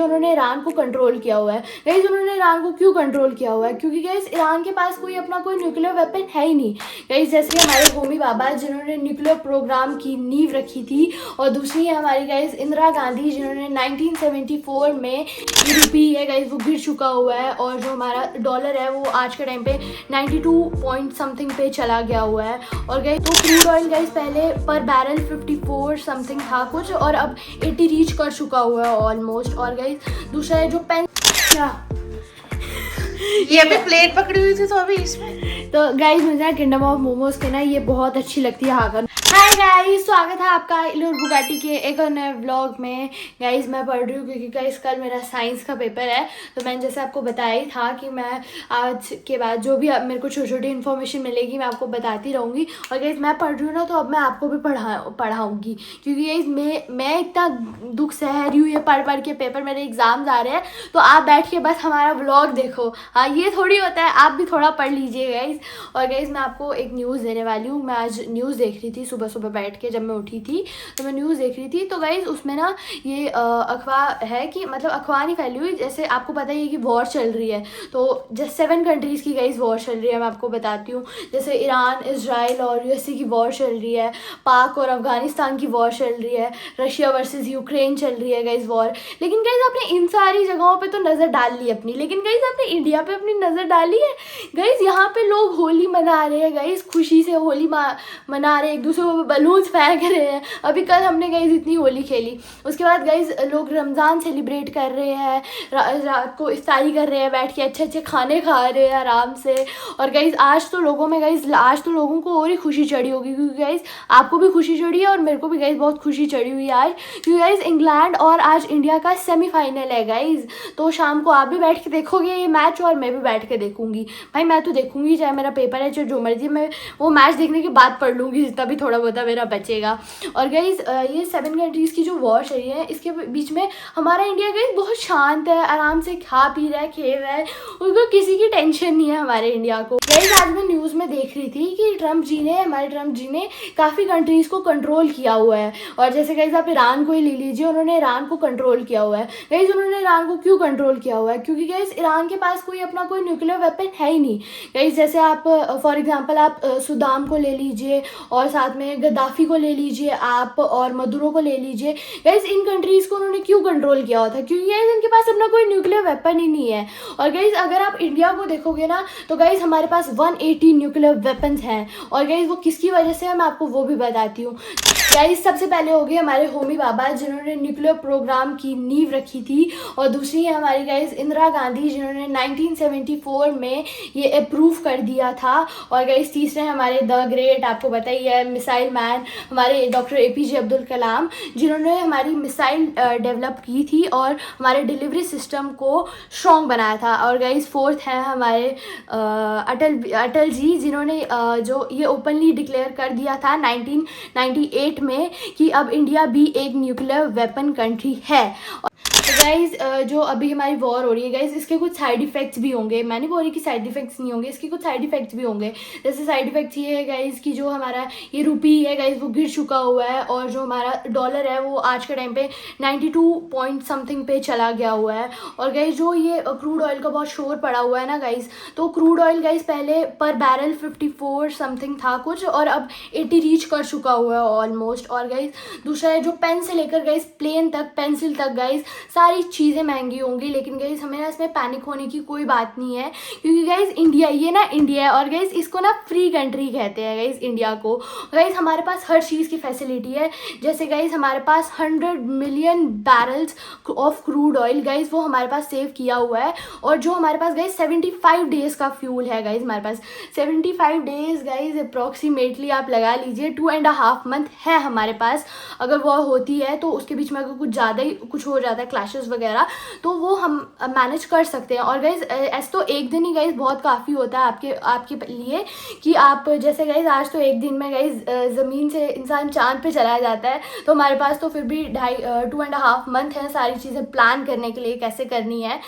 उन्होंने ईरान को कंट्रोल किया हुआ है। गाइस उन्होंने ईरान को क्यों कंट्रोल किया हुआ है? क्योंकि गाइस ईरान के पास अपना कोई न्यूक्लियर वेपन है ही नहीं। गाइस जैसे हमारे होमी बाबा जिन्होंने न्यूक्लियर प्रोग्राम की नींव रखी थी, और दूसरी है हमारी गाइस इंदिरा गांधी जिन्होंने 1974 में यूरोपी है गाइस वो गिर चुका हुआ है, और जो हमारा डॉलर है वो आज के टाइम पे 92 पॉइंट समथिंग पे चला गया हुआ है। और गाइस तो क्रूड ऑयल गाइस पहले पर बैरल 54 समथिंग था कुछ, और अब 80 रीच कर चुका हुआ है ऑलमोस्ट। और गाइस दूसरा है जो पेन ये अभी प्लेट पकड़ी हुई थी तो अभी इसमें तो गाइस मुझे किंगडम ऑफ मोमोज के ना ये बहुत अच्छी लगती है हागन। हाय गाइस, स्वागत है आपका इलोर बुगाटी के एक और नए व्लॉग में। गाइस मैं पढ़ रही हूँ क्योंकि गाइस कल मेरा साइंस का पेपर है, तो मैंने जैसे आपको बताया ही था कि मैं आज के बाद जो भी मेरे को छोटी छोटी इन्फॉर्मेशन मिलेगी मैं आपको बताती रहूँगी। और गाइस मैं पढ़ रही हूँ ना, तो अब मैं आपको भी पढ़ाऊँगी क्योंकि गाइस मैं इतना दुख सह रही हूँ ये पढ़ के। पेपर मेरे एग्जाम्स आ रहे हैं तो आप बैठ के बस हमारा व्लॉग देखो। हाँ ये थोड़ी होता है, आप भी थोड़ा पढ़ लीजिए गाइस। और गाइस मैं आपको एक न्यूज़ देने वाली हूँ। मैं आज न्यूज़ देख रही थी सुबह सुबह बैठ के, जब मैं उठी थी तो मैं न्यूज़ देख रही थी। तो गाइस उसमें ना ये अफवाह है कि मतलब अफवाह नहीं फैली हुई, जैसे आपको पता ही है कि वॉर चल रही है। तो जैसे 7 कंट्रीज़ की गाइस वॉर चल रही है, मैं आपको बताती हूँ। जैसे ईरान, इजराइल और यूएसए की वॉर चल रही है, पाक और अफगानिस्तान की वॉर चल रही है, रशिया वर्सेस यूक्रेन चल रही है गाइस वॉर। लेकिन गाइस आपने इन सारी जगहों पे तो नज़र डाल ली अपनी, लेकिन गाइस आपने इंडिया पे अपनी नज़र डाली है? गाइस यहाँ पे लोग होली मना रहे हैं गाइस, खुशी से होली मना रहे हैं, एक दूसरे को बलून्स फेंक रहे हैं। अभी कल हमने गाइस इतनी होली खेली। उसके बाद गाइस लोग रमज़ान सेलिब्रेट कर रहे हैं, रात को इफ्तारी कर रहे हैं, बैठ के अच्छे अच्छे खाने खा रहे हैं आराम से। और गाइस आज तो लोगों में गाइस आज तो लोगों को और ही खुशी चढ़ी होगी, क्योंकि गाइस आपको भी खुशी चढ़ी है और मेरे को भी गाइस बहुत खुशी चढ़ी हुई है आज, क्योंकि गाइस इंग्लैंड और आज इंडिया का सेमीफाइनल है गाइस। तो शाम को आप भी बैठ के देखोगे ये मैच और मैं भी बैठ के देखूंगी। भाई मैं तो देखूंगी, चाहे मेरा पेपर है चाहे जो मर्जी, मैं वो मैच देखने के बाद पढ़ लूँगी जितना भी थोड़ा बहुत मेरा बचेगा। और गाइस ये 7 कंट्रीज़ की जो वॉर चल रही है इसके बीच में हमारा इंडिया गाइस बहुत शांत है, आराम से खा पी रहा है, खेल रहा है, उनको किसी की टेंशन नहीं है हमारे इंडिया को। गाइस आज मैं न्यूज़ में देख रही थी कि हमारे ट्रम्प जी ने काफ़ी कंट्रीज़ को कंट्रोल किया हुआ है। और जैसे गाइस आप ईरान को ही ले लीजिए, उन्होंने ईरान को कंट्रोल किया हुआ है। गाइस उन्होंने ईरान को क्यों कंट्रोल किया हुआ है? क्योंकि गाइस ईरान के पास अपना कोई न्यूक्लियर वेपन है ही नहीं। गाइस जैसे आप फॉर एग्जांपल आप सद्दाम को ले लीजिए, और साथ में गद्दाफी को ले लीजिए आप, और मदुरो को ले लीजिए। गाइस इन कंट्रीज़ को उन्होंने क्यों कंट्रोल किया हुआ था? क्योंकि गाइस इनके पास अपना कोई न्यूक्लियर वेपन ही नहीं है। और गाइस अगर आप इंडिया को देखोगे ना, तो गाइस हमारे पास 180 न्यूक्लियर वेपन्स हैं। और गाइस वो किसकी वजह से है मैं आपको वो भी बताती हूँ। गाइस सबसे पहले हो गए हमारे होमी बाबा जिन्होंने न्यूक्लियर प्रोग्राम की नींव रखी थी, और दूसरी है हमारी गाइस इंदिरा गांधी जिन्होंने 1974 में ये अप्रूव कर दिया था। और गाइस तीसरे हमारे द ग्रेट, आपको पता ही है, मिसाइल मैन हमारे डॉक्टर APJ अब्दुल कलाम जिन्होंने हमारी मिसाइल डेवलप की थी और हमारे डिलीवरी सिस्टम को स्ट्रॉन्ग बनाया था। और गाइस फोर्थ है हमारे अटल जी जिन्होंने जो ये ओपनली डिक्लेयर कर दिया था 1998 में कि अब इंडिया भी एक न्यूक्लियर वेपन कंट्री है। तो गाइज़ जो अभी हमारी वॉर हो रही है गाइज़, इसके कुछ साइड इफ़ेक्ट्स भी होंगे। मैं नहीं बोल रही कि साइड इफ़ेक्ट्स नहीं होंगे, इसके कुछ साइड इफ़ेक्ट्स भी होंगे। जैसे साइड इफ़ेक्ट्स ये है गाइज़ कि जो हमारा ये रुपी है गाइज़ वो गिर चुका हुआ है, और जो हमारा डॉलर है वो आज के टाइम पे 92 पॉइंट समथिंग पे चला गया हुआ है। और गाइज़ जो ये क्रूड ऑयल का बहुत शोर पड़ा हुआ है ना गाइज़, तो क्रूड ऑयल गाइज़ पहले पर बैरल 54 समथिंग था कुछ, और अब 80 रीच कर चुका हुआ है ऑलमोस्ट। और गाइज़ दूसरा है जो पेन से लेकर गाइज़ प्लेन तक, पेंसिल तक गाइज़ सारी चीज़ें महंगी होंगी। लेकिन गाइज़ हमें ना इसमें पैनिक होने की कोई बात नहीं है, क्योंकि गाइज़ इंडिया है, और गाइज़ इसको ना फ्री कंट्री कहते हैं गाइज़ इंडिया को। गाइज़ हमारे पास हर चीज़ की फैसिलिटी है। जैसे गाइज़ हमारे पास 100 million barrels of crude oil guys वो हमारे पास सेव किया हुआ है, और जो हमारे पास गाइज़ 75 डेज़ का फ्यूल है गाइज़ हमारे पास 75 डेज़ गाइज़ अप्रॉक्सीमेटली आप लगा लीजिए 2.5 मंथ है हमारे पास। अगर वॉर होती है तो उसके बीच में अगर कुछ ज़्यादा ही कुछ हो जाता है, क्लैशेस वगैरह, तो वो हम मैनेज कर सकते हैं। और गाइज़ ऐसे तो एक दिन ही गाइज़ बहुत काफ़ी होता है आपके लिए, कि आप जैसे गाइज़ आज तो एक दिन में गाइज़ ज़मीन से इंसान चांद पे चला जाता है, तो हमारे पास तो फिर भी 2.5 मंथ है सारी चीज़ें प्लान करने के लिए कैसे करनी है।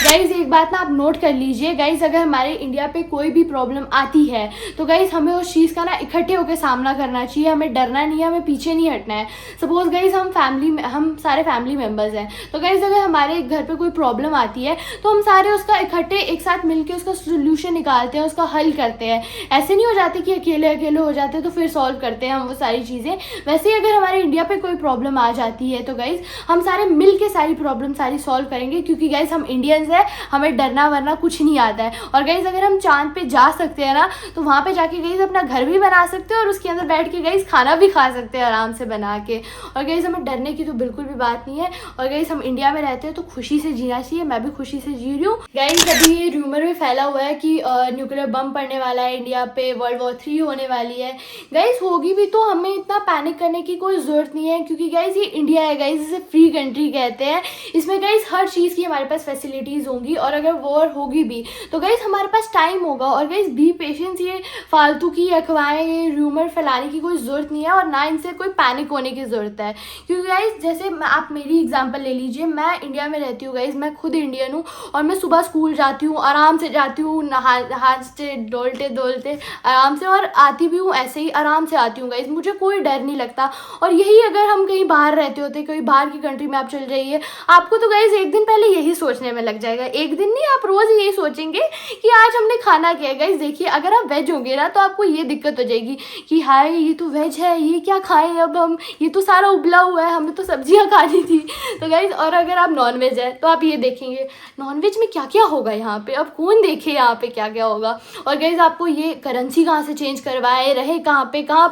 गाइज़ एक बात ना आप नोट कर लीजिए गाइज़, अगर हमारे इंडिया पे कोई भी प्रॉब्लम आती है तो गाइज़ हमें उस चीज़ का ना इकट्ठे होकर सामना करना चाहिए, हमें डरना नहीं है, हमें पीछे नहीं हटना है। सपोज़ गाइज़ हम सारे फैमिली मेम्बर्स हैं, तो गाइज अगर हमारे घर पे कोई प्रॉब्लम आती है तो हम सारे उसका इकट्ठे एक साथ मिलके उसका सोल्यूशन निकालते हैं, उसका हल करते हैं। ऐसे नहीं हो जाते कि अकेले अकेले हो जाते हैं तो फिर सॉल्व करते हैं हम वो सारी चीज़ें। वैसे ही अगर हमारे इंडिया पे कोई प्रॉब्लम आ जाती है तो गाइज हम सारे मिल के सारी प्रॉब्लम सारी सॉल्व करेंगे, क्योंकि गाइज हम इंडियंस हैं, हमें डरना वरना कुछ नहीं आता है। और गाइज अगर हम चांद पे जा सकते हैं ना तो वहाँ पे जाके गाइज अपना घर भी बना सकते हैं और उसके अंदर बैठ के गाइज खाना भी खा सकते हैं आराम से बना के। और गाइज हमें डरने की तो बिल्कुल भी बात नहीं है। और गाइज हम इंडिया में रहते हैं तो खुशी से जीना चाहिए, मैं भी खुशी से जी रही हूँ। गाइज अभी ये रूमर भी फैला हुआ है कि न्यूक्लियर बम पड़ने वाला है इंडिया पे, वर्ल्ड वॉर 3 होने वाली है। गाइज होगी भी तो हमें इतना पैनिक करने की कोई ज़रूरत नहीं है, क्योंकि गाइज ये इंडिया है गाइज, इसे फ्री कंट्री कहते हैं। इसमें गाइज हर चीज़ की हमारे पास फैसिलिटीज़ होंगी और अगर वॉर होगी भी तो गाइज हमारे पास टाइम होगा। और गाइज बी पेशेंस, ये फालतू की अफवाहें ये रूमर फैलाने की कोई ज़रूरत नहीं है और ना इनसे कोई पैनिक होने की ज़रूरत है। क्योंकि गाइज जैसे आप मेरी एग्जांपल ले लीजिए, मैं इंडिया में रहती हूँ गाइज, मैं खुद इंडियन हूँ और मैं सुबह स्कूल जाती हूँ, आराम से जाती हूँ, हाथ से डोलते डोलते आराम से, और आती भी हूँ ऐसे ही आराम से आती हूँ गाइज, मुझे कोई डर नहीं लगता। और यही अगर हम कहीं बाहर रहते होते, कोई बाहर की कंट्री में आप चल जाइए, आपको तो गाइज एक दिन पहले यही सोचने में लग जाएगा, एक दिन नहीं आप रोज़ यही सोचेंगे कि आज हमने खाना क्या है। गाइज देखिए अगर आप वेज होंगे ना तो आपको ये दिक्कत हो जाएगी कि हाय ये तो वेज है, ये क्या खाएं अब हम, ये तो सारा उबला हुआ है, हमें तो सब्जियां खानी थी। तो गाइज और अगर आप नॉन वेज है तो आप ये देखेंगे नॉन वेज में क्या क्या होगा यहाँ पे, अब कौन देखे यहाँ पे क्या क्या होगा। और गाइज आपको ये करेंसी कहाँ से चेंज करवाए, रहे कहाँ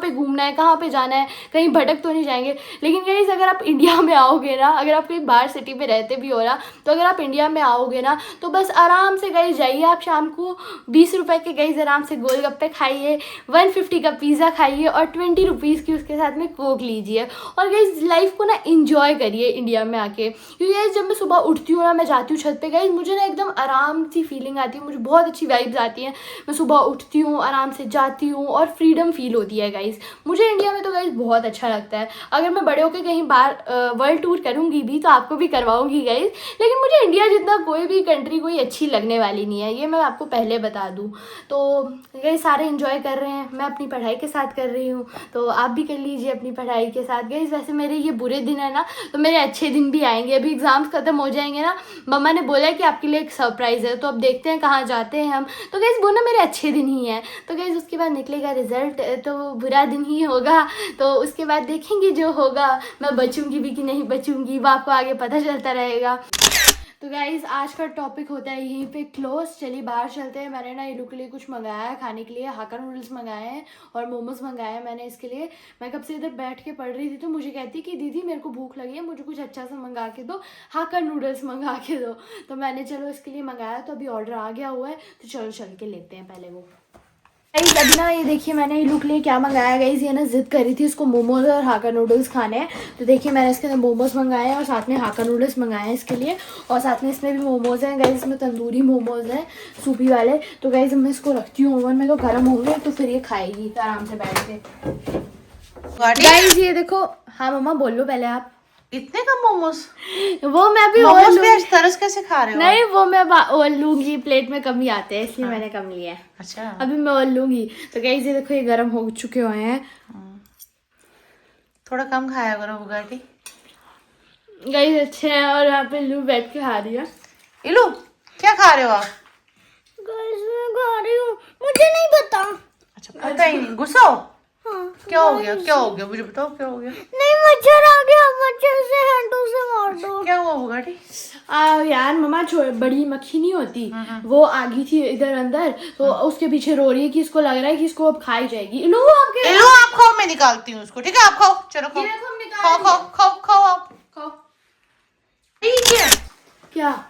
पे घूमना है, कहाँ पे जाना है, कहीं भटक तो नहीं जाएंगे। लेकिन गाइज अगर आप इंडिया में आओगे ना, अगर आप कहीं बाहर सिटी में रहते भी हो ना, तो अगर आप इंडिया में आओगे ना तो बस आराम से गाइज जाइए, आप शाम को 20 रुपए के गाइज आराम से गोलगप्पे खाइए, 150 का पिज़्ज़ा खाइए और 20 रुपीज़ की उसके साथ में कोक लीजिए और गाइज लाइफ को ना इंजॉय करिए इंडिया में आके। क्योंकि गाइज जब मैं सुबह उठती हूँ ना, मैं जाती हूँ छत पे गाइज, मुझे ना एकदम आराम सी फीलिंग आती है, मुझे बहुत अच्छी वाइब्स आती हैं। मैं सुबह उठती हूँ, आराम से जाती हूँ और फ्रीडम फील होती है गाइज। मुझे इंडिया में तो गाइज बहुत अच्छा लगता है। अगर मैं बड़े होकर कहीं बाहर वर्ल्ड टूर करूँगी भी तो आपको भी करवाऊँगी गाइज, लेकिन मुझे इंडिया जितना कोई भी कंट्री कोई अच्छी लगने वाली नहीं है, ये मैं आपको पहले बता दूँ। तो गाइज सारे इंजॉय कर रहे हैं, मैं अपनी पढ़ाई के साथ कर रही हूँ, तो आप भी कर लीजिए अपनी पढ़ाई के साथ। गाइज वैसे मेरे ये बुरे दिन है ना तो मेरे अच्छे दिन भी आएंगे, अभी एग्ज़ाम्स ख़त्म हो जाएंगे ना, मम्मा ने बोला है कि आपके लिए एक सरप्राइज़ है, तो अब देखते हैं कहाँ जाते हैं हम। तो गाइज वो ना मेरे अच्छे दिन ही हैं, तो गाइज उसके बाद निकलेगा रिजल्ट तो बुरा दिन ही होगा, तो उसके बाद देखेंगे जो होगा, मैं बचूंगी भी कि नहीं बचूंगी वो आपको आगे पता चलता रहेगा। तो गाइज़ आज का टॉपिक होता है यहीं पे क्लोज। चलिए बाहर चलते हैं। मैंने ना इलू के लिए कुछ मंगाया है खाने के लिए, हाक्का नूडल्स मंगाए हैं और मोमोज मंगाए हैं मैंने इसके लिए। मैं कब से इधर बैठ के पढ़ रही थी तो मुझे कहती कि दीदी मेरे को भूख लगी है, मुझे कुछ अच्छा सा मंगा के दो, हाक्का नूडल्स मंगा के दो। तो मैंने चलो इसके लिए मंगाया, तो अभी ऑर्डर आ गया हुआ है, तो चलो चल के लेते हैं पहले वो। गाइस अभी ना ये देखिए मैंने इलू के लिए क्या मंगाया। गाइस ये ना जिद कर रही थी उसको मोमोज और हाक्का नूडल्स खाने हैं, तो देखिए मैंने इसके अंदर मोमोज मंगाए हैं और साथ में हाक्का नूडल्स मंगाए हैं इसके लिए, और साथ में इसमें भी मोमोज हैं गाइस, इसमें तंदूरी मोमोज हैं सूपी वाले। तो गाइस मैं इसको रखती हूँ ओवन में, तो गर्म होंगे तो फिर ये खाएगी आराम से बैठ के। गाइस ये देखो, हाँ मम्मा बोल लो पहले आप। इतने कम मोमोज? वो मैं भी मोमोज पे तरस कैसे खा रहे हो? नहीं वो मैं ओल लूंगी, प्लेट में कम ही आते हैं इसलिए मैंने कम लिया है। अच्छा अभी मैं ओल लूंगी। तो गाइस ये देखो ये गर्म हो चुके हुए हैं। थोड़ा कम खाया करो बुगाटी। गाइस अच्छे हैं और यहाँ पे लू बैठ के खा रही है। इलू क्या खा रहे हो आप? गाइस मैं खा रही हूँ, मुझे नहीं पता। अच्छा पता ही नहीं, गुस्सा हो? हाँ, क्या हो गया मुझे बताओ क्या हो गया? नहीं मच्छर आ गया, मच्छर से हैंडों से मार दो। क्या हुआ बुगाटी? यार मम्मा बड़ी मक्खी नहीं होती, वो आ गई थी इधर अंदर, तो उसके पीछे रो रही है कि इसको लग रहा है कि इसको अब खाई जाएगी। इलू आप खाओ, मैं निकालती हूँ उसको, ठीक है? आप खाओ, चलो खाओ खाओ आप खाओ। ठीक है क्या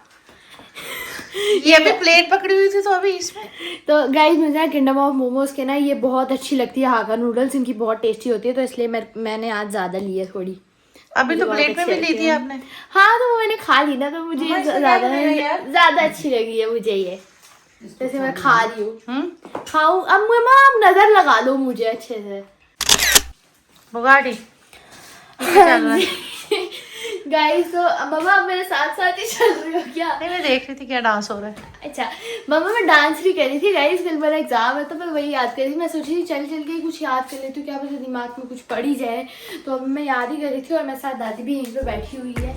ये अभी प्लेट पकड़ी हुई थी तो अभी इसमें। तो गाइस मुझे ना किंगडम ऑफ मोमोज के ना ये बहुत अच्छी लगती है हाक्का नूडल्स, इनकी बहुत टेस्टी होती है, तो इसलिए मैंने आज ज़्यादा ली है थोड़ी। अभी तो प्लेट में भी ली थी आपने। हाँ तो वो मैंने खा ली ना, तो मुझे ज़्यादा अच्छी लगी है मुझे ये, जैसे मैं खा रही हूँ। खाऊं अब मम्मा, आप नज़र लगा लो मुझे अच्छे से। बुगाटी गाइस तो मम्मा आप मेरे साथ साथ ही चल रही हो क्या? नहीं मैं देख रही थी क्या डांस हो रहा है। अच्छा मम्मा मैं डांस भी कर रही थी गाइस, कल मेरा एग्जाम है तो मैं वही याद कर रही थी। मैं सोची थी चल के कुछ याद कर लेती हूँ, क्या पता दिमाग में कुछ पड़ ही जाए, तो अब मैं याद ही कर रही थी। और मेरे साथ दादी भी यहीं पे बैठी हुई है,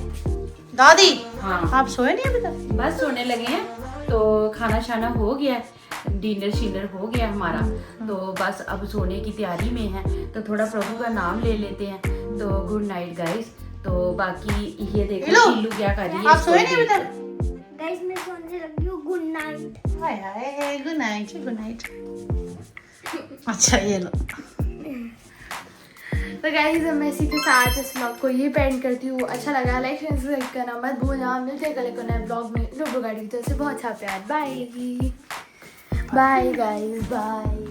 दादी हाँ आप सोए नहीं अभी तक? बस सोने लगे हैं, तो खाना शाना हो गया, डिनर शिनर हो गया हमारा, तो बस अब सोने की तैयारी में है। तो थोड़ा प्रभु का नाम ले लेते हैं। तो गुड नाइट गाइस। तो बाकी ये देखो हेलो, शीलू क्या कर रही है। आप सोए नहीं अभी तक? गाइस मैं सोने लगी हूँ, गुड नाइट। हाय हाय, गुड नाइट गुड नाइट। अच्छा ये लो। तो गाइस मैं इसी के साथ इस व्लॉग को ये पेंड करती हूँ। अच्छा लगा लाइक शेयर सब्सक्राइब करना मत भूलना। मिलते हैं कल एक नए व्लॉग में। लोग गाड़ी की तरफ से बहुत अच्छा प्यार। Bye bye guys, bye.